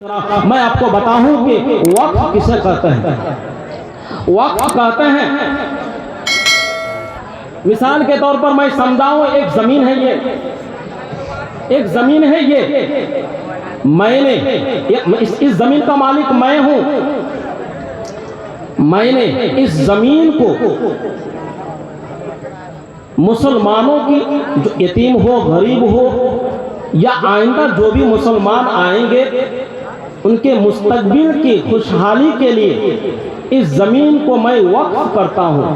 मैं आपको बताऊं कि वक्फ किसे कहते हैं। वक्फ कहते हैं, मिसाल के तौर पर मैं समझाऊं, एक जमीन है ये, एक जमीन है ये, मैंने इस जमीन का मालिक मैं हूं। मैंने इस जमीन को मुसलमानों की, जो यतीम हो, गरीब हो, या आइंदा जो भी मुसलमान आएंगे उनके मुस्तकबिल की खुशहाली के लिए इस ज़मीन को मैं वक्फ करता हूँ।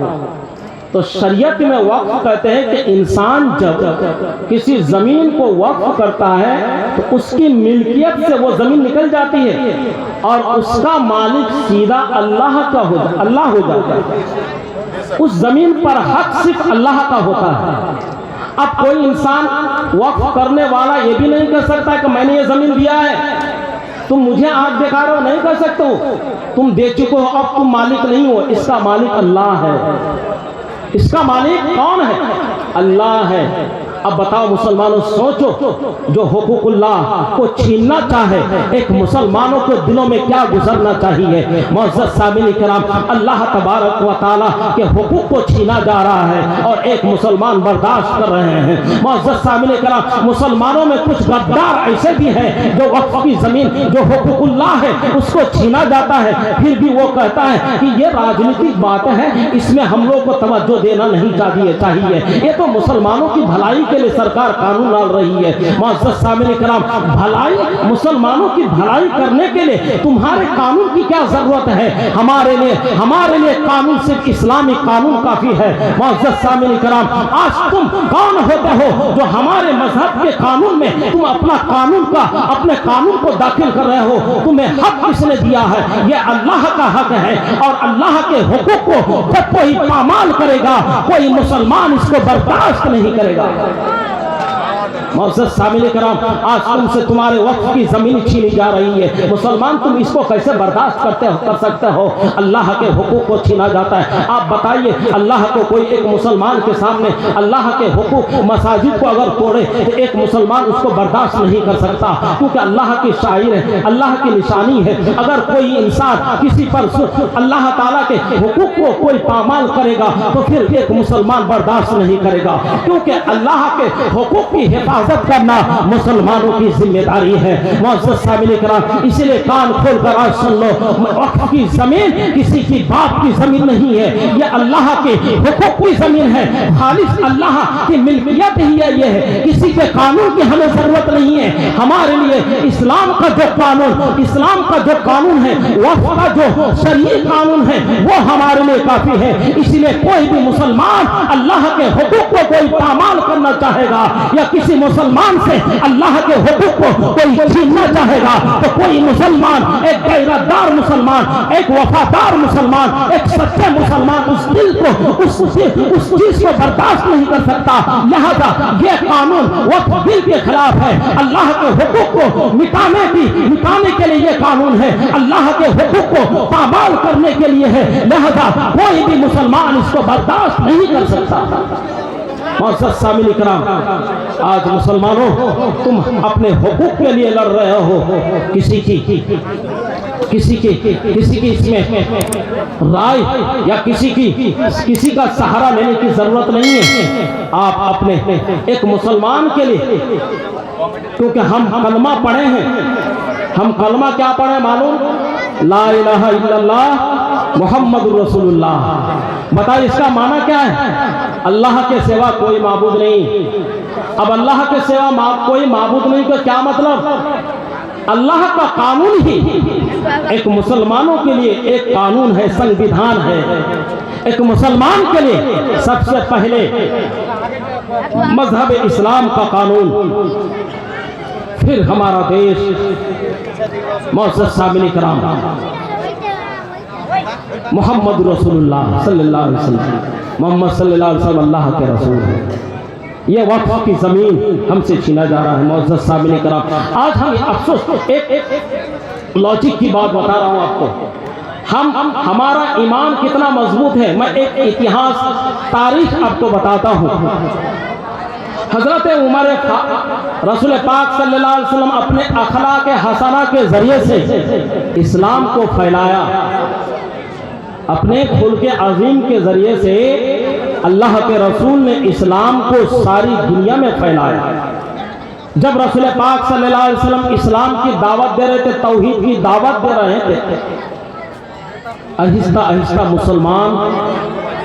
तो शरीयत में वक्फ कहते हैं कि इंसान जब किसी ज़मीन को वक्फ करता है तो उसकी मिल्कियत से वो ज़मीन निकल जाती है और उसका मालिक सीधा अल्लाह हो जाता है। उस ज़मीन पर हक सिर्फ अल्लाह का होता है। अब कोई इंसान वक्फ करने वाला ये भी नहीं कर सकता कि मैंने ये ज़मीन दिया है, तुम मुझे आग दिखा रहे हो, नहीं कर सकते हो, तुम दे चुके हो, अब तुम मालिक नहीं हो। इसका मालिक अल्लाह है। इसका मालिक कौन है? अल्लाह है। अब बताओ मुसलमानों, सोचो, जो हुकूकुल्लाह को छीनना चाहे, एक मुसलमानों के दिलों में क्या गुजरना चाहिए। मुअज़्ज़ज़ सामिन किराम, अल्लाह तबारक व तआला के हुकूक को छीना जा रहा है और एक मुसलमान बर्दाश्त कर रहे हैं। मुअज़्ज़ज़ सामिन किराम, मुसलमानों में कुछ गद्दार ऐसे भी हैं जो वक्फ की जमीन, जो हुकूकुल्लाह है, उसको छीना जाता है, फिर भी वो कहता है कि ये राजनीतिक बात है, इसमें हम लोग को तवज्जो देना नहीं चाहिए। ये तो मुसलमानों की भलाई के लिए सरकार कानून डाल रही है। मुअज़्ज़ज़ सामिन किराम, भलाई, मुसलमानों की भलाई करने के लिए तुम्हारे कानून की क्या जरूरत है? हमारे लिए कानून सिर्फ इस्लामिक कानून काफी है। मुअज़्ज़ज़ सामिन किराम, आज तुम कौन होते हो जो हमारे मजहब के कानून में तुम अपने कानून को दाखिल कर रहे हो? तुम्हें हक किसने दिया है? यह अल्लाह का हक है और अल्लाह के हुकूक को जब कोई पामाल करेगा, कोई मुसलमान इसको बर्दाश्त नहीं करेगा। मुअज़्ज़ज़ सामिन किराम, आज तुमसे तुम्हारे वक्फ की जमीन छीनी जा रही है। मुसलमान, तुम इसको कैसे बर्दाश्त कर सकते हो? अल्लाह के हुकूक को छीना जाता है। आप बताइए, अल्लाह को कोई एक मुसलमान के सामने अल्लाह के हुकूक, मसाजिद को अगर तोड़े तो एक मुसलमान उसको बर्दाश्त नहीं कर सकता, क्योंकि अल्लाह की शायर है, अल्लाह की निशानी है। अगर कोई इंसान किसी पर अल्लाह ताला के हुकूक को कोई पामाल करेगा तो फिर एक मुसलमान बर्दाश्त नहीं करेगा, क्योंकि अल्लाह के हुकूक की हिफाजत करना मुसलमानों की जिम्मेदारी है। मुअज़्ज़ज़ सामिन किराम, इसलिए कान खोल कर आज सुन लो, वक्फ की जमीन किसी की बाप की जमीन नहीं है, ये अल्लाह के हुकूक की जमीन है। खालिस अल्लाह की मिल्कियत ही ये है, किसी के कानून की हमें जरूरत नहीं है। हमारे लिए इस्लाम का जो कानून है, वक्फ का जो शरीय कानून है, वो हमारे लिए काफी है। इसलिए कोई भी मुसलमान अल्लाह के हुकूक को कोई पामाल करना चाहेगा या किसी मुसलमान से अल्लाह के हुकूक को कोई छीनना चाहेगा तो कोई मुसलमान, एक गैरतदार मुसलमान, एक वफादार मुसलमान, एक सच्चे मुसलमान उस चीज को बर्दाश्त नहीं कर सकता। लिहाजा ये कानून वक्फ बिल के खिलाफ है। अल्लाह के हुकूक को मिटाने के लिए ये कानून है, अल्लाह के हुकूक को पामाल करने के लिए है। लिहाजा कोई भी मुसलमान इसको बर्दाश्त नहीं कर सकता। मुअज़्ज़ज़ सामिन किराम, आज मुसलमानों, तुम अपने हुकूक के लिए लड़ रहे हो, किसी की इसमें राय या किसी का सहारा लेने की जरूरत नहीं है। आप अपने एक मुसलमान के लिए, क्योंकि हम कलमा पढ़े हैं, हम कलमा क्या पढ़े मालूम? ला इलाहा इल्लल्लाह मुहम्मदुर रसूलुल्लाह। बताइए इसका माना क्या है? अल्लाह के सिवा कोई माबूद नहीं। अब अल्लाह के सिवा कोई माबूद नहीं तो क्या मतलब? अल्लाह का कानून ही एक मुसलमानों के लिए एक कानून है, संविधान है। एक मुसलमान के लिए सबसे पहले मजहब इस्लाम का कानून, फिर हमारा देश। मुअज़्ज़ज़ सामिन किराम, मोहम्मद रसूलुल्लाह सल्लल्लाहु अलैहि वसल्लम, मोहम्मद सल्लल्लाहु अलैहि वसल्लम अल्लाह के रसूल हैं। ये वक्फ की जमीन हमसे छीना जा रहा है। मुअज़्ज़ज़ सामिन किराम, आज हम अफसोस, एक लॉजिक की बात बता रहा हूँ आपको। हमारा ईमान कितना मजबूत है, मैं एक इतिहास, तारीख आपको बताता हूँ। हजरत उमर रसूल पाक सल्लल्लाहु अलैहि वसल्लम अपने अखलाक हसना के जरिए से इस्लाम को फैलाया। अपने खुल्क़ अज़ीम के जरिए से अल्लाह के रसूल ने इस्लाम को सारी दुनिया में फैलाया। जब रसूल पाक सल्लल्लाहु अलैहि वसल्लम इस्लाम की दावत दे रहे थे, तौहीद की दावत दे रहे थे, आहिस्ता आहिस्ता मुसलमान,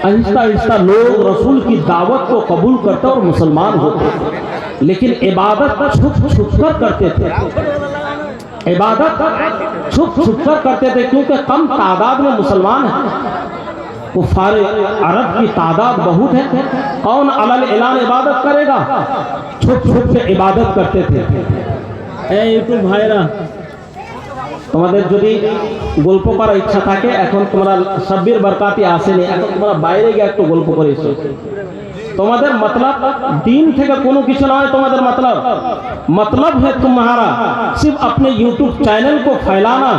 आहिस्ता आहिस्ता लोग रसूल की दावत को कबूल करते और मुसलमान होते। लेकिन इबादत छुप छुप कर करते थे, इबादत छुप छुप कर करते थे, क्योंकि कम तादाद में मुसलमान हैं। कुफार अरब की तादाद बहुत है, कौन अलल ऐलान इबादत करेगा? छुप छुप के इबादत करते थे। यूट्यूब भाईरा, তোমাদের যদি গল্প করার ইচ্ছা থাকে, এখন তোমরা সাব্বির বরকাতি আসেনি, এখন তোমরা বাইরে গিয়ে একটু গল্প করে এসো। তোমাদের मतलब दीन থেকে কোনো কিছু নয়, তোমাদের मतलब है तुम्हारा सिर्फ अपने YouTube चैनल को फैलाना,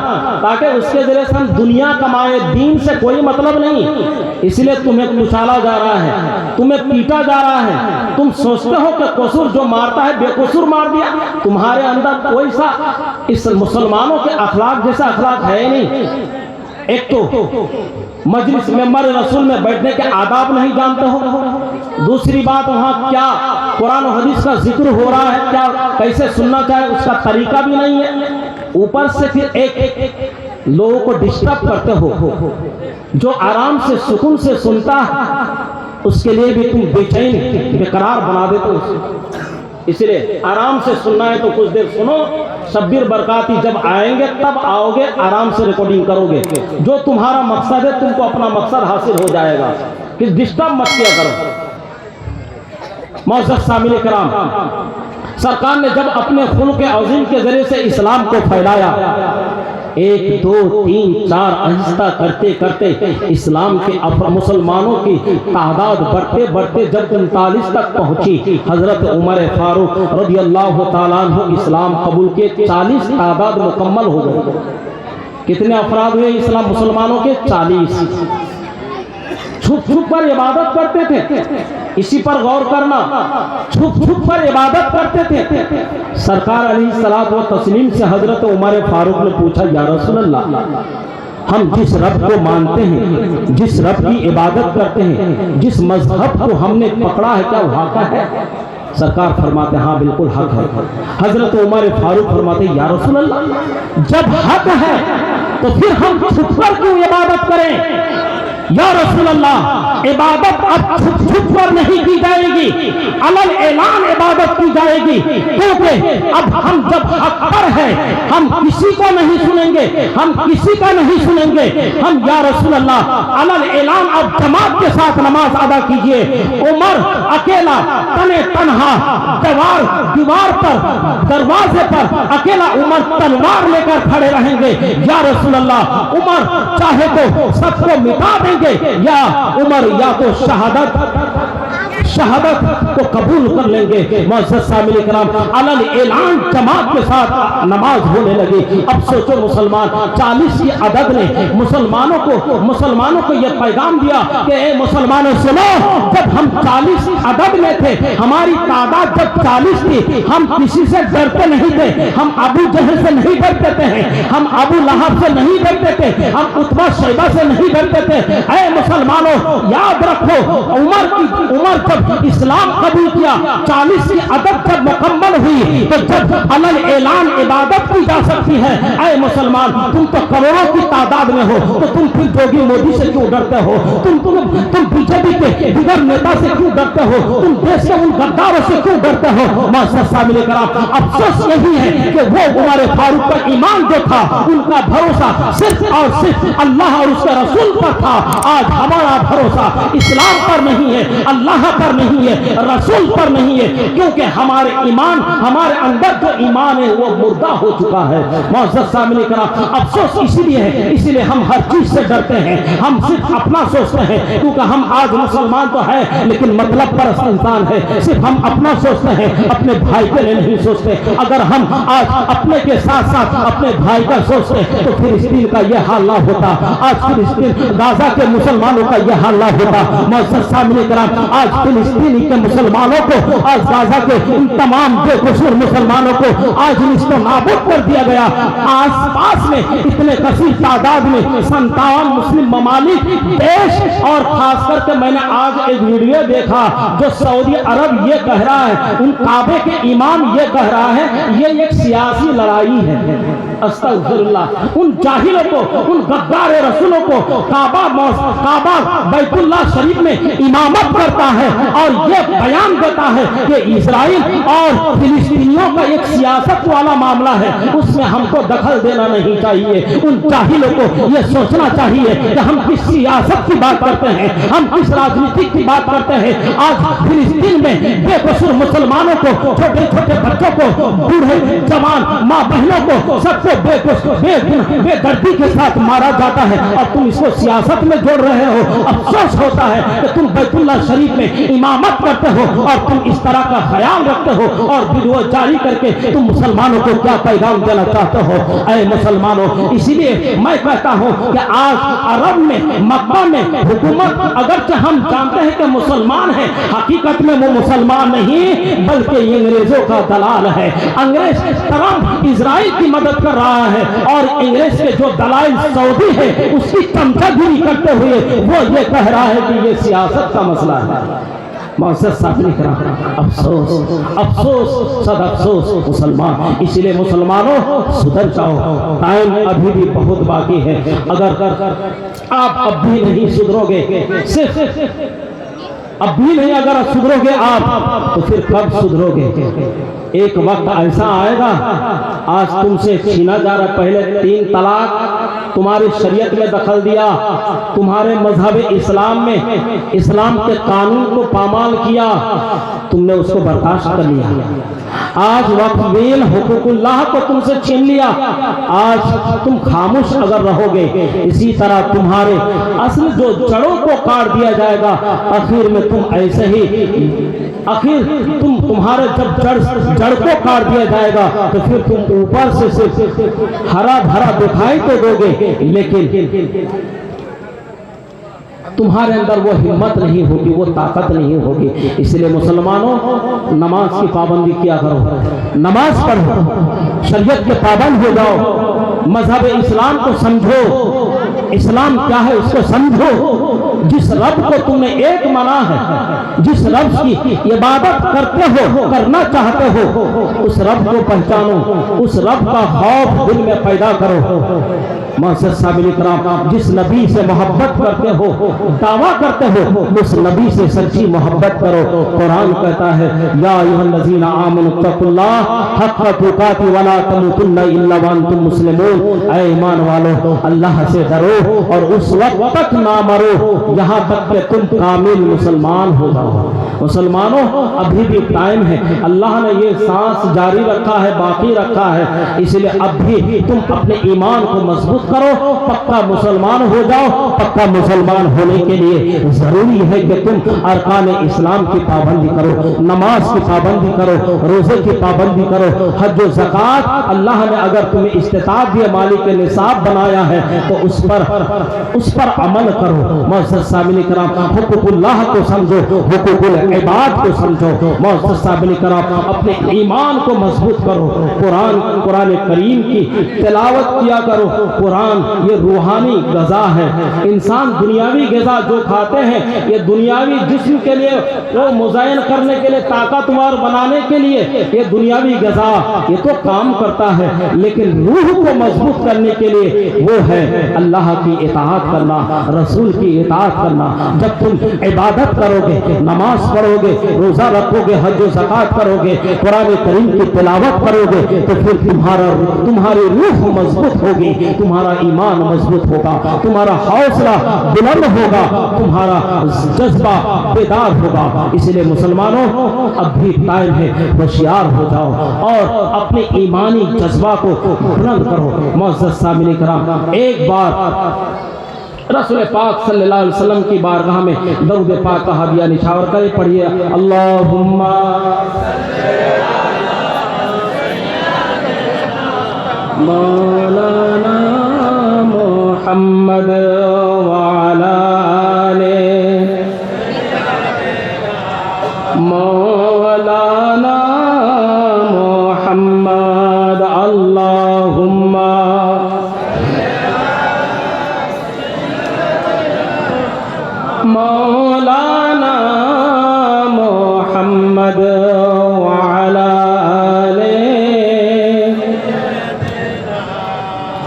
ताकि उसके जरिए से हम दुनिया कमाए। दीन से कोई मतलब नहीं, इसलिए तुम्हें कुचला जा रहा है, तुम्हें पीटा जा रहा है। तुम सोचते हो कि कसूर जो मारता है बेकसूर मार दिया। तुम्हारे अंदर कोई सा इस मुसलमानों के अखलाक जैसा अखलाक है नहीं। एक तो मजलिस मेंबर रसूल में बैठने के आदाब नहीं जानते हो, दूसरी बात वहाँ क्या कुरान और हदीस का जिक्र हो रहा है, क्या कैसे सुनना चाहिए उसका तरीका भी नहीं है। ऊपर से फिर एक लोगों को डिस्टर्ब करते हो। जो आराम से सुकून से सुनता है उसके लिए भी तुम बेचैन बेकरार बना देते हो। इसलिए आराम से सुनना है तो कुछ देर सुनो। शब्बीर बरकाती जब आएंगे तब आओगे, आराम से रिकॉर्डिंग करोगे। जो तुम्हारा मकसद है तुमको अपना मकसद हासिल हो जाएगा, कि डिस्टर्ब मत किया करो। मौजूद सामिल कराम, सरकार ने जब अपने खुल्क़ अज़ीम के जरिए से इस्लाम को फैलाया, 1 2 3 4 आहिस्ता करते करते इस्लाम के मुसलमानों की तादाद बढ़ते बढ़ते जब 39 तक पहुंची, हजरत उमर फारूक रज़ियल्लाहु ताला अन्हु इस्लाम कबूल के 40 तादाद मुकम्मल हो गए। कितने अफराद हुए इस्लाम मुसलमानों के? 40। छुप छुप पर इबादत करते थे, इसी पर गौर करना। छुप छुप पर इबादत करते थे। सरकार अलैहिस्सलातु व तस्लीम से हजरत उमर फारूक ने पूछा, या रसूल अल्लाह, हम जिस रब को मानते हैं, जिस रब की इबादत करते हैं, जिस मजहब को हमने पकड़ा है, क्या वहाँ का है? सरकार फरमाते हाँ बिल्कुल हक है। हजरत उमर फारूक फरमाते, या रसूल अल्लाह, जब हक है तो फिर हम छुप कर क्यों इबादत करें? या रसूल अल्लाह, इबादत अब छुप छुप कर नहीं की जाएगी, अलल ऐलान इबादत की जाएगी, क्योंकि अब हम जब हक पर है हम किसी को नहीं सुनेंगे, हम किसी का नहीं सुनेंगे। हम या रसूल अल्लाह अलल ऐलान अब जमात के साथ नमाज अदा कीजिए। उमर अकेला तने तन्हा दीवार पर दरवाजे पर अकेला उमर तलवार लेकर खड़े रहेंगे। या रसूल अल्लाह, उमर चाहे तो सबको मिटा देंगे, या उमर या तो शहादत को कबूल कर लेंगे। मुअज़्ज़ज़ सामिल कराम, अलल ऐलान जमात के साथ नमाज होने लगी। अब सोचो मुसलमान, 40 की अदद ने मुसलमानों को यह पैगाम दिया कि ए मुसलमानों सुनो, जब हम 40 अदद में थे, हमारी तादाद जब 40 थी, हम किसी से डरते नहीं थे। हम अबू जहल से नहीं डरते थे, हम अबू लहब से नहीं डरते थे, हम उतबा शैबा से नहीं डरते थे। ऐ मुसलमानों याद रखो, उमर जब इस्लाम कबूल किया, 40 की अदद जब मुकम्मल हुई, तो जब अलल ऐलान इबादत की जा सकती है। ऐ मुसलमान, तुम तो करोड़ों की तादाद में हो, तो तुम फिर जोगी मोदी से क्यों डरते हो? तुम बीजेपी के दिगर नेता से क्यों डरते हो? तुम देश के उन गद्दारों से क्यों डरते हो? मुअज़्ज़ज़ सामिल कराम, अफसोस यही है कि वो उमर फारूक का ईमान जो था, उनका भरोसा सिर्फ और सिर्फ अल्लाह और उसके रसूल पर था। आज हमारा भरोसा इस्लाम पर नहीं है, अल्लाह पर नहीं है, रसूल पर नहीं है, क्योंकि हमारे हमारे अंदर जो ईमान है वो मुर्दा हो चुका है। मुअज़्ज़ज़ सामिल कराम, अफसोस इसीलिए है, इसीलिए हम हर चीज से डरते हैं, हम सिर्फ अपना सोचते हैं, क्योंकि हम आज मुसलमान तो है लेकिन मतलब परस्त इंसान है। सिर्फ हम अपना सोचते हैं, अपने भाई के लिए नहीं सोचते। अगर हम आज अपने के साथ साथ अपने भाई का सोचते तो फिलिस्तीन का यह हाल ना होता, आज फिलिस्तीन गाजा के मुसलमानों का यह हाल ना होता। मुअज़्ज़ज़ सामिल कराम, आज फिलिस्तीन के मुसलमानों को, आज गाजा के इन तमाम बेकसूर मुसलमानों को आज निस्तो नाबूद कर दिया गया। आसपास में इतने कसीर तादाद में 57 मुस्लिम ममालिक देश, और खास करके मैंने आज एक वीडियो देखा जो सऊदी अरब ये कह रहा है, उन काबे के इमाम ये कह रहा है ये एक सियासी लड़ाई है। अस्तगफिरुल्लाह। उन जाहिलों को, उन गद्दार रसूलों को काबा बैतुल्लाह शरीफ में इमामत करता है और ये बयान देता है कि इजराइल और फिलिस्तीनियों का एक सियासत वाला मामला है, उसमें हमको दखल देना नहीं चाहिए। उन जाहिलों को ये सोचना चाहिए कि हम किस सियासत की बात करते हैं, हम किस राजनीति की बात करते हैं। आज फिलिस्तीन में बेकसूर मुसलमानों को, छोटे छोटे बच्चों को, बूढ़े जवान माँ बहनों को, सबको बेदर्दी के साथ मारा जाता है और तुम इसको सियासत में जोड़ रहे हो। अफसोस होता है कि तुम बैतुल्लाह शरीफ में इमामत करते हो और तुम इस तरह का ख्याल रखते हो और वीडियो जारी करके तुम मुसलमानों को क्या पैगाम देना चाहते हो। ऐ मुसलमानों, इसीलिए मैं कहता हूं कि आज अरब में, मक्का में हुकूमत, अगरचे हम जानते हैं कि मुसलमान है, हकीकत में वो मुसलमान नहीं बल्कि अंग्रेजों का दलाल है। अंग्रेज ट्रंप इजराइल की मदद कर रहा है और अंग्रेज के जो दलाल सऊदी है उसकी चमचागिरी करते हुए वो ये कह रहा है कि ये सियासत का मसला है। अफसोस, अफसोस, सद अफसोस मुसलमान। इसलिए मुसलमानों सुधर जाओ, टाइम अभी भी बहुत बाकी है। अगर आप अब भी नहीं सुधरोगे, सिर्फ अब भी नहीं अगर सुधरोगे आप, तो फिर कब सुधरोगे? एक वक्त ऐसा आएगा, आज तुमसे छीना जा रहा। पहले 3 तलाक तुम्हारी शरीयत में दखल दिया, तुम्हारे मजहब इस्लाम में इस्लाम के कानून को पामाल किया, तुमने उसको बर्दाश्त कर लिया। आज वक्फीन हुकूकुल्लाह को तुमसे छीन लिया, आज तुम खामोश अगर रहोगे, इसी तरह तुम्हारे असल जो जड़ों को काट दिया जाएगा। आखिर में तुम ऐसे ही, आखिर तुम्हारे जब जड़ को काट दिया जाएगा तो फिर तुम ऊपर से सिर्फ हरा भरा दिखाई तो दोगे, लेकिन तुम्हारे अंदर वो हिम्मत नहीं होगी, वो ताकत नहीं होगी। इसलिए मुसलमानों, नमाज की पाबंदी किया करो, नमाज पढ़ो, शरीयत के पाबंद हो जाओ, मजहब इस्लाम को समझो, इस्लाम क्या है उसको समझो। जिस रब को तुमने एक माना है, जिस रब की इबादत करते हो, करना चाहते हो, उस रब को पहचानो, उस रब का खौफ दिल में पैदा करो। जिस नबी से मोहब्बत करते हो, दावा करते हो, उस नबी से सच्ची मोहब्बत करो। कुरान कहता है या अय्युहल्लज़ीना आमनुत्तकुल्लाह हक़्क़ तुक़ातिही वला तमूतुन्ना इल्ला व अंतुम मुस्लिमून। ऐ ईमान वालों, अल्लाह से डरो और उस वक्त तक ना मरो जहाँ तक कि तुम कामिल मुसलमान हो जाओ। मुसलमानों, अभी भी टाइम है, अल्लाह ने ये सांस जारी रखा है, बाकी रखा है, इसलिए अब भी तुम अपने ईमान को मजबूत करो, पक्का मुसलमान हो जाओ। पक्का मुसलमान होने के लिए जरूरी है कि तुम अरकान इस्लाम की पाबंदी करो, नमाज की पाबंदी करो, रोजे की पाबंदी करो, हज और ज़कात। अल्लाह ने अगर तुम्हें इस्तिताअत दिए, मालिक ने निसाब बनाया है, तो उस पर अमल करो। मुअज़्ज़ज़ सामिन कराम, हुकूकुल्लाह को समझो, हुकूकुल इबाद को समझो। मुअज़्ज़ज़ सामिन कराम, अपने ईमान को मजबूत करो, कुरान करीम की तिलावत किया करो। कुरान ये रूहानी ग़िज़ा है। इंसान दुनियावी ग़िज़ा जो खाते हैं, ये दुनियावी जिस्म के लिए, वो मुज़य्यन करने के लिए, ताकतवर बनाने के लिए, ये दुनियावी ग़िज़ा ये तो काम करता है, लेकिन रूह को मजबूत करने के लिए वो है अल्लाह की इताअत करना, रसूल की इताअत करना। जब तुम इबादत करोगे, नमाज पढ़ोगे, रोज़ा रखोगे, हज और ज़कात करोगे, कुरान करीम की तिलावत करोगे, तो फिर तुम्हारी रूह मजबूत होगी, तुम्हारा ईमान मजबूत होगा, तुम्हारा हौसला बुलंद होगा, तुम्हारा जज्बा बेदार होगा। इसलिए मुसलमानों, अब भी टाइम है, होशियार हो जाओ और अपने ईमानी जज्बा को बुलंद करो। मुअज़्ज़ज़ सामिन कराम, एक बार रसूल पाक सल्लल्लाहु अलैहि वसल्लम की बारगाह में दरूद पाक का हदिया निछावर करें, पढ़िए अल्लाहुम्मा मौलाना मुहम्मद व अला आले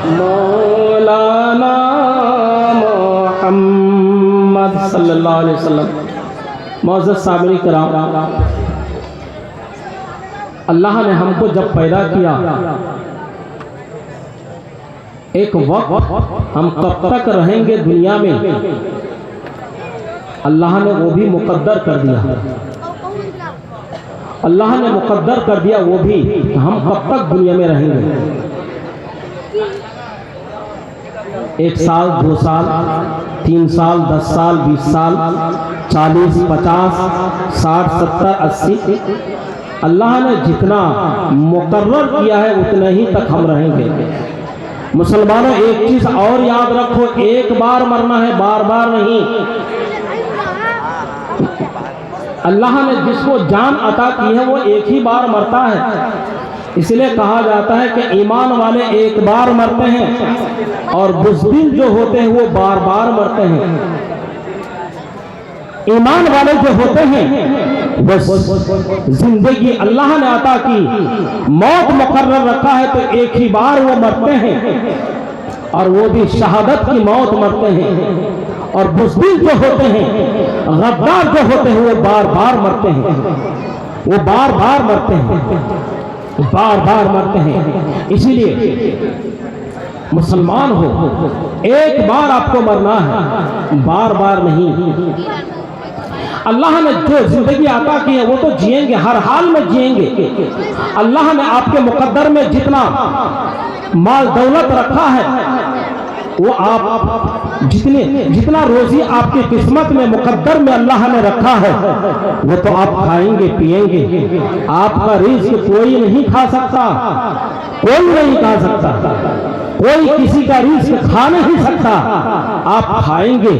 मौलाना मोहम्मद सल्लल्लाहु अलैहि वसल्लम। मौजूद सामने कराम, अल्लाह ने हमको जब पैदा किया, एक वक्त हम कब तक रहेंगे दुनिया में, अल्लाह ने वो भी मुकद्दर कर दिया। अल्लाह ने मुकद्दर कर दिया वो भी, हम कब तक दुनिया में रहेंगे। 1 साल, 2 साल, 3 साल, 10 साल, 20 साल, 40, 50, 60, 70, 80, अल्लाह ने जितना मुकर्रर किया है उतने ही तक हम रहेंगे। मुसलमानों, एक चीज और याद रखो, एक बार मरना है, बार बार नहीं। अल्लाह ने जिसको जान अता की है वो एक ही बार मरता है। इसलिए कहा जाता है कि ईमान वाले एक बार मरते हैं और बुज़दिल जो होते हैं वो बार बार मरते हैं। ईमान वाले जो होते हैं वो जिंदगी अल्लाह ने अता की, मौत मुकर्रर रखा है तो एक ही बार वो मरते हैं, और वो भी शहादत की मौत मरते हैं। और बुज़दिल जो होते हैं, गद्दार जो होते हैं, वो बार बार मरते हैं। वो बार बार मरते हैं, बार बार मरते हैं। इसीलिए मुसलमान हो, एक बार आपको मरना है, बार बार नहीं। अल्लाह ने जो जिंदगी अता की है वो तो जिएंगे, हर हाल में जिएंगे। अल्लाह ने आपके मुकद्दर में जितना माल दौलत रखा है, वो आप जितना रोजी आपकी किस्मत में मुकद्दर में अल्लाह ने रखा है, वो तो आप खाएंगे पिएंगे। आपका रिज़्क़ कोई नहीं खा सकता, कोई नहीं खा सकता, कोई किसी का रिज़्क़ खा नहीं सकता। आप खाएंगे,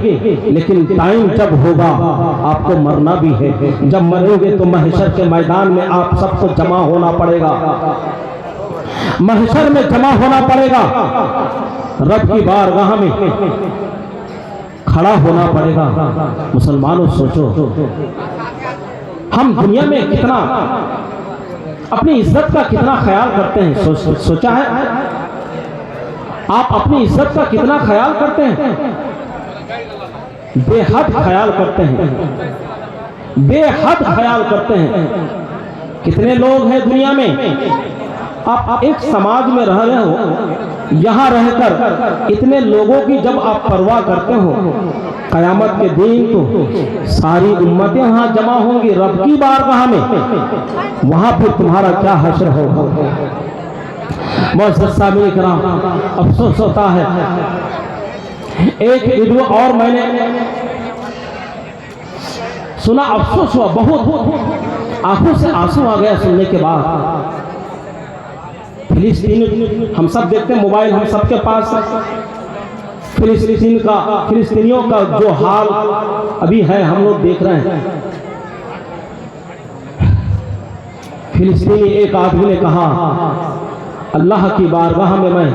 लेकिन टाइम जब होगा आपको मरना भी है। जब मरेंगे तो महशर के मैदान में आप सबको जमा होना पड़ेगा, महशर में जमा होना पड़ेगा, रब की बारगाह में खड़ा होना पड़ेगा। मुसलमानों, सोचो, हम दुनिया में कितना अपनी इज्जत का कितना ख्याल करते हैं, सोचा है? आप अपनी इज्जत का कितना ख्याल करते हैं? बेहद ख्याल करते हैं, बेहद ख्याल करते हैं। कितने लोग हैं दुनिया में, आप एक समाज में रह रहे हो, यहाँ रहकर इतने लोगों की जब आप परवाह करते हो, कयामत के दिन तो सारी उम्मतें वहाँ जमा होंगी रब की बारगाह में, वहाँ फिर तुम्हारा क्या हश्र होगा। मौजूद सामने कराम, अफसोस होता है, एक वीडियो और मैंने सुना, अफसोस हुआ, बहुत आंखों से आंसू आ गया सुनने के बाद। फिलिस्तीन, हम सब देखते हैं मोबाइल, हम सबके पास फिलिस्तीनियों का जो हाल अभी है हम लोग देख रहे हैं। फिलिस्तीनी एक आदमी ने कहा, अल्लाह की बारगाह में मैं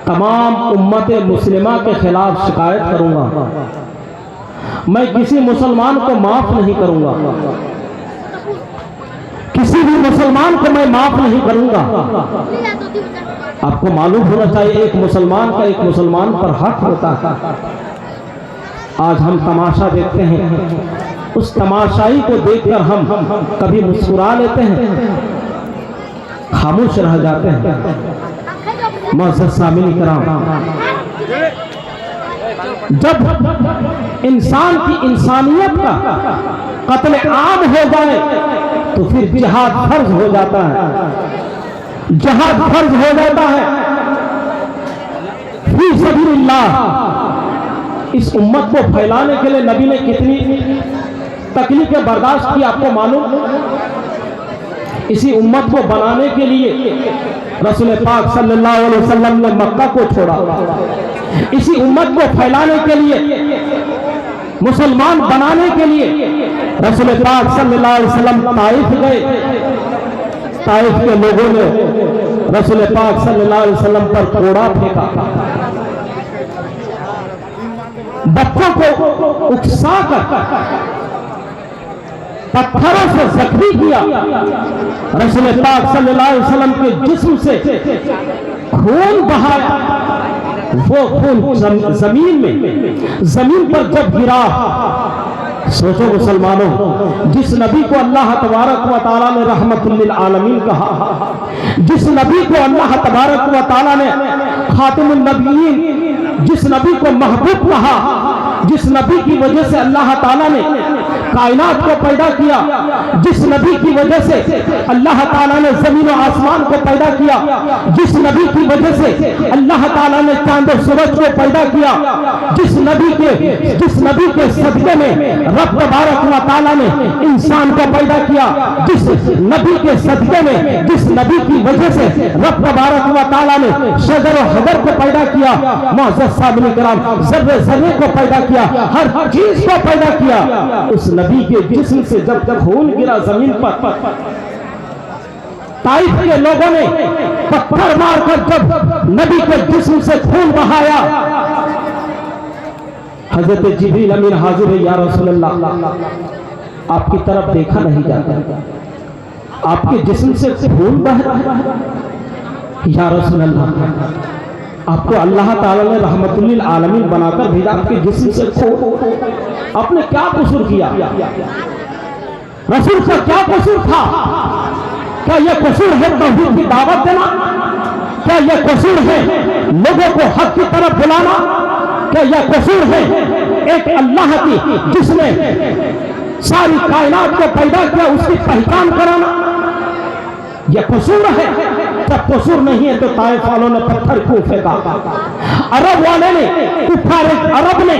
तमाम उम्मत मुस्लिमा के खिलाफ शिकायत करूंगा, मैं किसी मुसलमान को माफ नहीं करूंगा, किसी भी मुसलमान को मैं माफ नहीं करूंगा। आपको मालूम होना चाहिए एक मुसलमान का एक मुसलमान पर हक होता है। आज हम तमाशा देखते हैं, उस तमाशाई को देखकर हम कभी मुस्कुरा लेते हैं, खामोश रह जाते हैं। मौजूद सामने कराम, जब इंसान की इंसानियत का कत्ल आम हो जाए तो फिर जिहाद फर्ज हो जाता है, जिहाद फर्ज हो जाता है फी सबीलिल्लाह। इस उम्मत को फैलाने के लिए नबी ने कितनी तकलीफें बर्दाश्त की, आपको मालूम? इसी उम्मत को बनाने के लिए रसूल पाक सल्लल्लाहु अलैहि वसल्लम ने मक्का को छोड़ा, इसी उम्मत को फैलाने के लिए, मुसलमान बनाने के लिए रसूल पाक सल्लल्लाहु अलैहि वसल्लम ताइफ गए। ताइफ के लोगों ने रसूल पाक सल्लल्लाहु अलैहि वसल्लम पर कोड़ा फेंका, बच्चों को उकसाकर पत्थरों से जख्मी किया। रसूल पाक सल्लल्लाहु अलैहि वसल्लम के जिस्म से खून बहाया, वो खून जमीन पर जब गिरा, सोचो मुसलमानों, जिस नबी को अल्लाह तबारक व तआला ने रहमतुल लिल आलमीन कहा, जिस नबी को अल्लाह तबारक व तआला ने खातिमुन नबिय्यीन, जिस नबी को महबूब कहा, जिस नबी की वजह से अल्लाह ताला ने कायनात को पैदा किया, जिस नबी की वजह से अल्लाह ताला ने जमीन और आसमान को पैदा किया, जिस नबी की वजह से अल्लाह ताला ने चांद और सूरज को पैदा किया, जिस नबी के सदके में रब तबारक व तआला ने इंसान को पैदा किया, जिस नबी के सदके में, जिस नबी की वजह से रब तबारक व तआला ने शजर और हजर को पैदा किया, मुअज़्ज़ज़ साहब किराम, जर्रे जर्रे को पैदा किया, हर चीज को पैदा किया, उस नबी के जिस्म से जब खून गिरा जमीन पर, ताइफ के लोगों ने पत्थर मारकर जब नबी के जिस्म से खून बहाया, हजरत जिब्रील अमीन हाजिर है, या रसूल अल्लाह आपकी तरफ देखा नहीं जाता, आपके जिस्म से खून बह रहा है, या रसूल अल्लाह आपको अल्लाह ताला ने रहमतुल लिल आलमीन बनाकर भेजा, आपके जिस्म से खून, आपने क्या कसूर किया? रसूल का क्या कसूर था? क्या यह कसूर है तौहीद की दावत देना? क्या यह कसूर है लोगों को हक की तरफ बुलाना? क्या यह कसूर है एक अल्लाह की जिसने सारी कायनात को पैदा किया उसकी पहचान कराना? यह कसूर है? जब कसूर नहीं है तो ताइफ वालों ने पत्थर क्यों फेंका? अरब वाले ने, कुफार अरब ने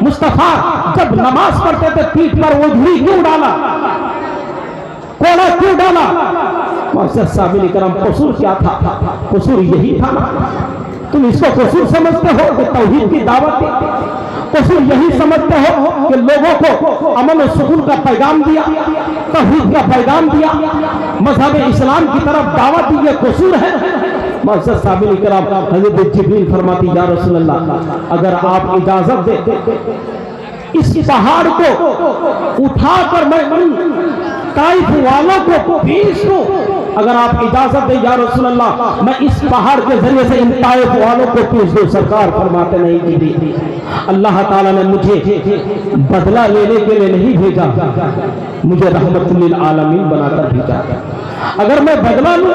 मुस्तफा जब नमाज पढ़ते थे पीठ पर ओढ़नी क्यों डाला, कोड़ा क्यों डाला? मुअज़्ज़ज़ साहब किराम, कसूर क्या था? कसूर यही था ना। तुम इसको कसूर समझते हो कि तौहीद की दावत दी? कसूर यही समझते हो कि लोगों को अमन और सुकून का पैगाम दिया, तौहीद का पैगाम दिया, मजहब इस्लाम की तरफ दावत दी? ये कसूर है? मुअज़्ज़ज़ साहब किराम, हज़रत जिब्रील फरमाती, या रसूल अल्लाह अगर आप इजाजत दे इस पहाड़ को उठाकर मैं ताइफ वालों को पीस दूं, अगर आप इजाजत दे या रसूल अल्लाह मैं इस पहाड़ के जरिए से इन ताइफ वालों को पीस दूं। सरकार फरमाते नहीं दीदी, अल्लाह ताला ने मुझे बदला लेने के लिए नहीं भेजा, मुझे रहमतुल लिल आलमीन बनाकर भेजा। अगर मैं बदला लूं,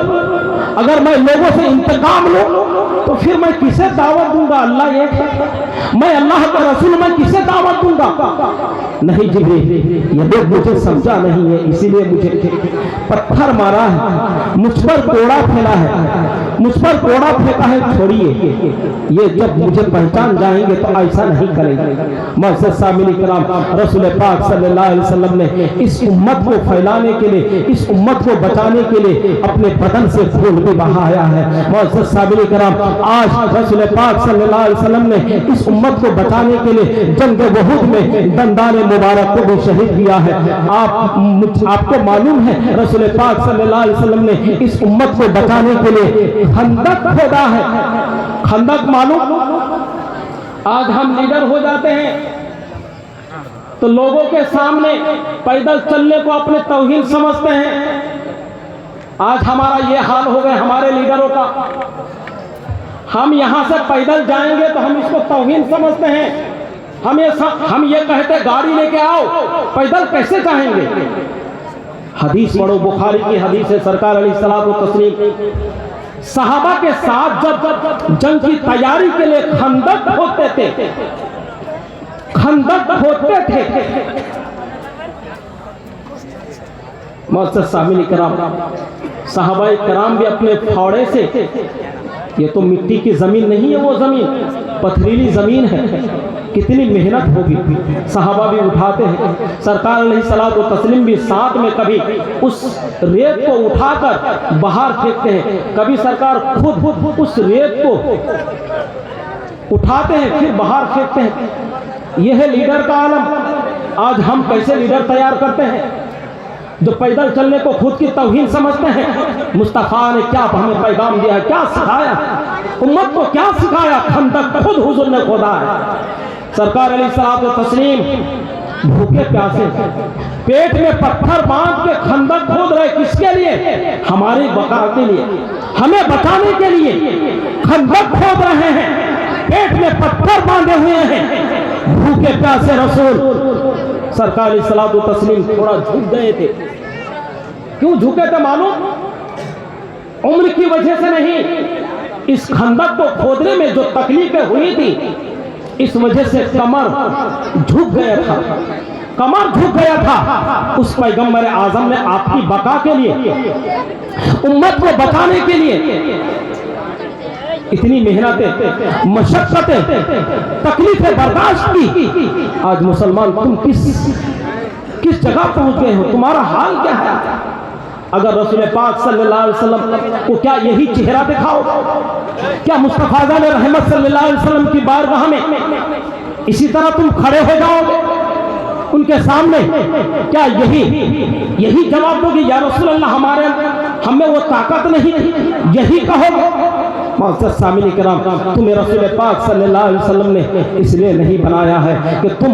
अगर मैं लोगों से इंतकाम लूं, तो फिर मैं किसे दावत दूंगा? अल्लाह एक है, मैं अल्लाह का रसूल, मैं किसे दावत दूंगा? नहीं जिब्रील, ये लोग मुझे समझा नहीं है, इसीलिए मुझे पत्थर मारा है, मुझ पर कोड़ा फैला है, मुझ पर कोड़ा फेंका है, छोड़िए। ये जब मुझे पहचान जाएंगे तो ऐसा नहीं करेंगे। मुअज़्ज़ज़ साहब किराम, रसूल पाक सल्लल्लाहु अलैहि वसल्लम ने इस उम्मत को फैलाने के लिए, इस उम्मत को बचाने के लिए अपने बदन से खून भी बहाया है। मुअज़्ज़ज़ साहब किराम, आज रसूल पाक सल्लल्लाहु अलैहि वसल्लम ने इस उम्मत को बचाने के लिए जंग उहद में दंदान मुबारक को भी शहीद किया है। आपको मालूम है रसूल पाक सल्लल्लाहु अलैहि वसल्लम ने इस उम्मत को बचाने के लिए खंदक खोदा है। खंदक मालूम? आज हम लीडर हो जाते हैं तो लोगों के सामने पैदल चलने को अपने तौहीन समझते हैं। आज हमारा ये हाल हो गया हमारे लीडरों का, हम यहां से पैदल जाएंगे तो हम इसको तौहीन समझते हैं। हम ये कहते गाड़ी लेके आओ, पैदल कैसे जाएंगे? हदीस पढ़ो, बुखारी की हदीस है, सरकार अलैहिस्सलाम व तस्लीम सहाबा के साथ जब जंग की तैयारी के लिए खंदक खोदते थे, खंदक खोदते थे, मुअज़्ज़ज़ साहब किराम, सहाबाए किराम भी अपने फावड़े से, ये तो मिट्टी की जमीन नहीं है, वो जमीन पथरीली जमीन है, कितनी मेहनत होगी, सहाबा भी उठाते हैं। सरकार अलैहिस्सलाम व तस्लीम भी साथ में कभी उस रेत को उठाकर बाहर फेंकते हैं, कभी सरकार खुद उस रेत को उठाते हैं फिर बाहर फेंकते हैं। यह है लीडर का आलम। आज हम कैसे लीडर तैयार करते हैं जो पैदल चलने को खुद की तौहीन समझते हैं। मुस्तफा ने क्या हमें पैगाम दिया है, क्या सिखाया, उम्मत को क्या सिखाया? खंदक खुद हुजूर ने खोदा है। सरकार अलैहिस्सलाम व तस्लीम भूखे प्यासे पेट में पत्थर बांध के खंदक खोद रहे, किसके लिए? हमारी बका के लिए, हमें बचाने के लिए खंदक खोद रहे हैं, पेट में पत्थर बांधे हुए हैं। भूखे प्यासे रसूल सरकार सलात व तस्लीम थोड़ा झुक गए थे। क्यों झुके थे मालूम? उम्र की वजह से नहीं, इस खंदक को खोदने में जो तकलीफें हुई थी इस वजह से कमर झुक गया था, कमर झुक गया था। उस पैगंबर आजम ने आपकी बका के लिए, उम्मत को बचाने के लिए इतनी मेहनतें, मशक्कतें, तकलीफें बर्दाश्त की। आज मुसलमान तुम किस जगह पहुंच गए हो? तुम्हारा हाल क्या है? अगर रसूल पाक सल्लल्लाहु अलैहि वसल्लम को क्या यही चेहरा दिखाओ? क्या मुस्तफा जाने रहमत सल्लल्लाहु अलैहि वसल्लम की बारगाह में इसी तरह तुम खड़े हो जाओगे उनके सामने? क्या यही जवाब दोगे, या रसूल अल्लाह हमें वो ताकत नहीं? यही कहोगे? मौजूद सामिन किराम, तुम्हें रसूल पाक सल्लल्लाहु अलैहि वसल्लम ने इसलिए नहीं बनाया है कि तुम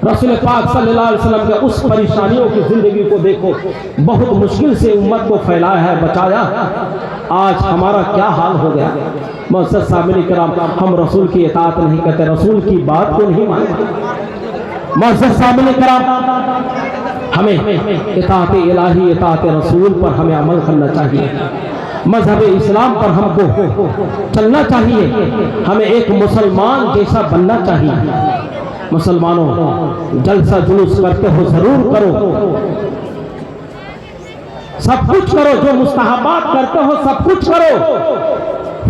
रसूल पाक सल्लल्लाहु अलैहि वसल्लम के उस परेशानियों की जिंदगी को देखो, बहुत मुश्किल से उम्मत को फैलाया है, बचाया। आज हमारा क्या हाल हो गया? मौजूद सामिन किराम, हम रसूल की इताअत नहीं करते, रसूल की बात को नहीं मानते। मौजूद सामिन किराम, हमें इताअत इलाही, इताअत रसूल पर हमें अमल करना चाहिए। मजहब इस्लाम पर हमको चलना चाहिए। हमें एक मुसलमान जैसा बनना चाहिए। मुसलमानों, जलसा जुलूस करते हो जरूर करो, सब कुछ करो, जो मुस्तहबात करते हो सब कुछ करो,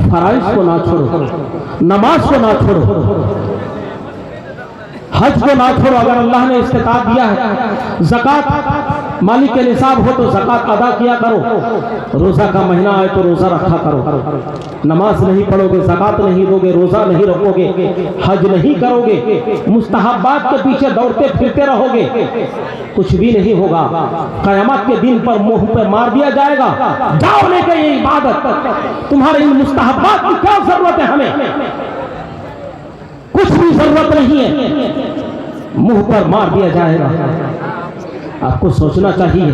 फराइज को ना छोड़ो, नमाज को ना छोड़ो, हज को ना छोड़ो। अगर अल्लाह ने इस्तिताअत दिया है, ज़कात मालिक के निसाब हो तो ज़कात अदा किया करो। रोज़ा का महीना आए तो रोज़ा रखा करो। नमाज नहीं पढ़ोगे, ज़कात नहीं दोगे, रोज़ा नहीं रखोगे, हज नहीं करोगे, मुस्तहब्बात के पीछे दौड़ते फिरते रहोगे, कुछ भी नहीं होगा। क़यामत के दिन पर मुंह पे मार दिया जाएगा, जाओ लेके ये इबादत, तुम्हारे इन मुस्तहब्बात की क्या जरूरत है? हमें कुछ भी जरूरत नहीं है, मुंह पर मार दिया जाएगा। आपको सोचना चाहिए,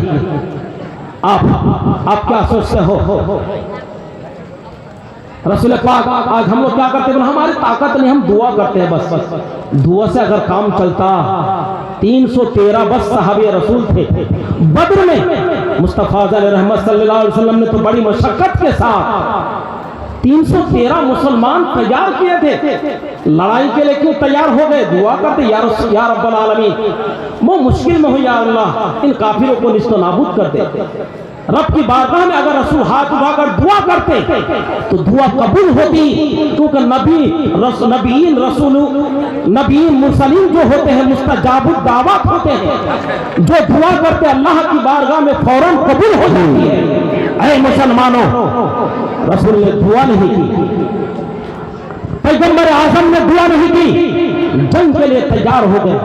आप क्या सोचते हो? रसूल पाक, आज हम लोग क्या करते हैं? हमारी ताकत नहीं, हम दुआ करते हैं बस। दुआ से अगर काम चलता, 313 बस सहाबे रसूल थे बद्र में। मुस्तफा रहमत सल्लल्लाहु अलैहि वसल्लम ने तो बड़ी मशक्कत के साथ 313 मुसलमान तैयार किए थे। लड़ाई के लिए क्यों तैयार हो गए? दुआ करते, या रब्बल आलमीन, वो मुश्किल में हो, या अल्लाह इन काफिरों को निस्तो नाबूद कर दे। रब की बारगाह में अगर रसूल हाथ उठाकर दुआ करते तो दुआ कबूल होती, क्योंकि नबीन मुरसलीन जो होते हैं मुस्तजाबुद दावत होते हैं, जो दुआ करते अल्लाह की बारगाह में फौरन कबूल हो जाती है। ऐ मुसलमानों, रसूल ने दुआ नहीं की, पैगंबर आजम ने दुआ नहीं की, जंग के लिए तैयार हो गए।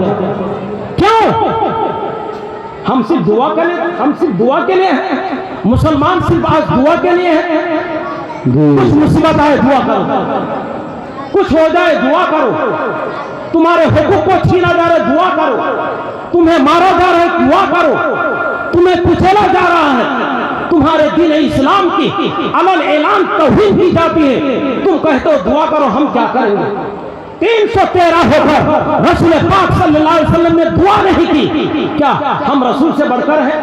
क्यों? हम सिर्फ दुआ के लिए हैं। मुसलमान सिर्फ आज दुआ के लिए हैं। कुछ मुसीबत आए दुआ करो, कुछ हो जाए दुआ करो, तुम्हारे हुकूक को छीना जा रहा है दुआ करो, तुम्हें मारा जा रहा है दुआ करो, तुम्हें कुचला जा रहा है, तुम्हारे दीन इस्लाम की अलल ऐलान तौहीन की जाती है, तुम कहते हो दुआ करो। हम क्या करेंगे? 313 होकर रसूल पाक सल्लल्लाहु अलैहि वसल्लम ने दुआ नहीं की। क्या हम रसूल से बढ़कर हैं?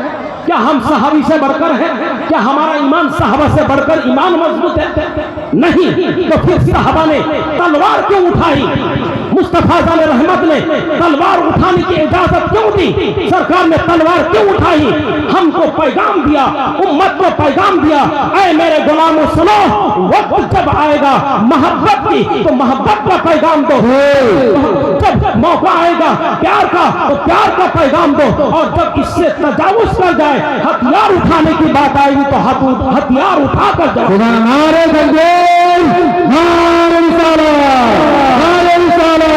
क्या हम सहाबी से बढ़कर हैं? क्या हमारा ईमान सहाबा से बढ़कर ईमान मजबूत है? नहीं। तो फिर सहाबा ने तलवार क्यों उठाई? मुस्तफा जाने रहमत ने तलवार उठाने की इजाजत क्यों दी? सरकार ने तलवार क्यों उठाई? हमको पैगाम दिया, उम्मत को पैगाम दिया, ऐ मेरे गुलामों सुनो, वक्त जब आएगा मोहब्बत की तो मोहब्बत का पैगाम दो, जब मौका आएगा प्यार का तो प्यार का पैगाम दो, और जब इससे तजावुज कर जाए, हथियार उठाने की बात आएगी तो हथियार उठा कर जाओ। नारे तकबीर, नारे रिसालत, नारे रिसालत,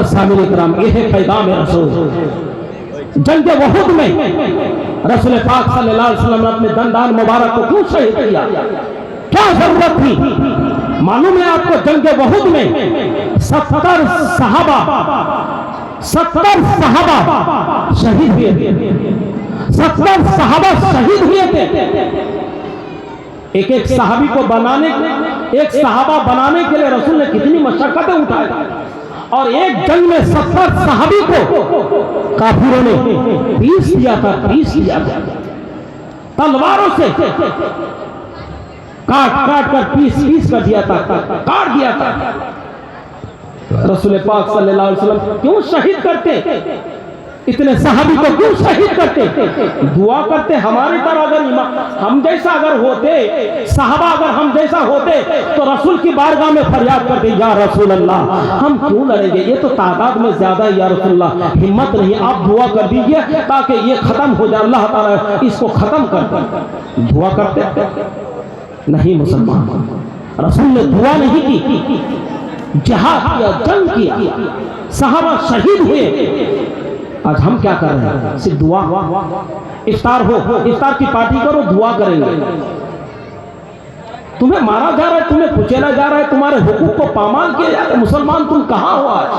सामिल इकराम, यह पैगाम है रसूल। जंग वहूद में रसूल पाक सल्लल्लाहु अलैहि वसल्लम ने अपने दंदान मुबारक को क्यों शहीद किया? क्या जरूरत थी? मालूम है आपको, जंग वहूद में 70 सहाबा शहीद हुए थे। 70 सहाबा शहीद हुए थे। एक सहाबी को बनाने, एक सहाबा बनाने के लिए रसूल ने कितनी मशक्कतें उठाई, और एक जंग में 70 सहाबी को काफिरों ने पीस दिया था, तलवारों से काट कर पीस कर दिया था, काट दिया था। रसूल पाक सल्लल्लाहु अलैहि वसल्लम क्यों शहीद करते? इतने सहाबी को क्यों शहीद करते? दुआ करते हमारी तरह अगर हम जैसा अगर होते, सहाबा अगर हम जैसा होते तो रसूल की बारगाह में फरियाद करते, या रसूल अल्लाह हम क्यों लड़ेंगे, ये तो तादाद में ज्यादा है, या रसूल अल्लाह हिम्मत नहीं, आप दुआ कर दीजिए ताकि ये खत्म हो जाए, अल्लाह ताला इसको खत्म कर दे। दुआ करते नहीं मुसलमान, रसूल ने दुआ नहीं की, जिहाद किया, जंग किया, सहाबा शहीद हुए। आज हम क्या कर रहे हैं? सिर्फ दुआ। इफ्तार हो, इफ्तार की पार्टी करो, दुआ करेंगे। तुम्हें मारा जा रहा है, तुम्हें कुचला जा रहा है, तुम्हारे हुकूक को पामाल किया जा रहा है। मुसलमान तुम कहां हो आज?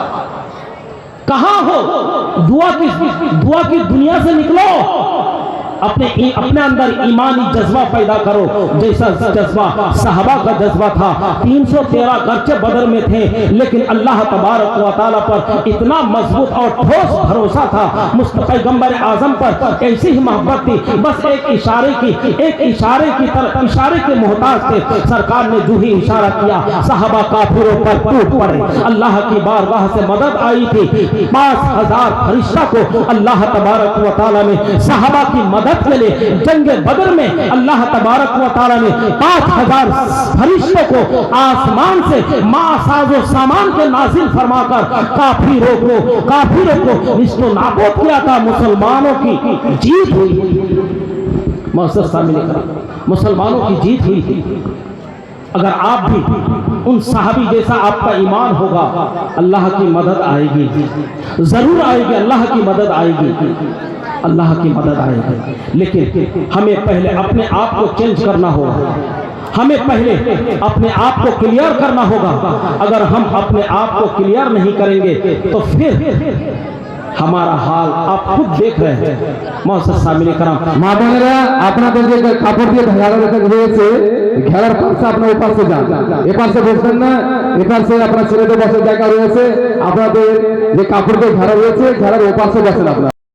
कहां हो? दुआ की दुनिया से निकलो, अपने अंदर ईमानी जज्बा पैदा करो, जैसा जज्बा सहाबा का जज्बा था। 313 गर्चे बदर में थे, लेकिन अल्लाह तबारक व तआला पर इतना मजबूत और ठोस भरोसा था, पैगंबर आजम पर ऐसी ही मोहब्बत थी, बस एक इशारे की तरफ, इशारे के मोहताज थे। सरकार ने जो ही इशारा किया, सहाबा काफिरों पर टूट पड़े। अल्लाह की बारगाह से मदद आई थी। 5000 फरिश्ता को अल्लाह तबारक व तआला ने सहाबा की मदद के लिए जंग बदर में अल्लाह तबारक व तआला ने 5000 फरिश्तों को आसमान से मासाजो सामान के नाजिल फरमाकर काफिरों को निस्तो नाबूद किया था। मुसलमानों की जीत हुई, मुसलमानों की जीत हुई थी। अगर आप भी उन सहाबी जैसा आपका ईमान होगा, अल्लाह की मदद आएगी, जरूर आएगी, अल्लाह की मदद आएगी, अल्लाह की मदद आएगी। लेकिन हमें पहले अपने आप को चेंज करना होगा, हमें पहले अपने आप को क्लियर करना होगा। अगर हम अपने आप को क्लियर नहीं करेंगे तो फिर हमारा हाल आप खुद देख रहे हैं। मोहतरम सामिन कराम, মা বোনেরা আপনাদের যে কাপড় দিয়ে ঢাকা রাখা রয়েছে, ঘেরার পাশে আপনার ওপাশে যান, এপাশে বসবেন না, এপাশে আপনার ছেলেদের বসার জায়গা রয়েছে। আপনাদের যে কাপড় দিয়ে ঘেরা রয়েছে, ঘেরার ওপাশে বসেন আপনারা।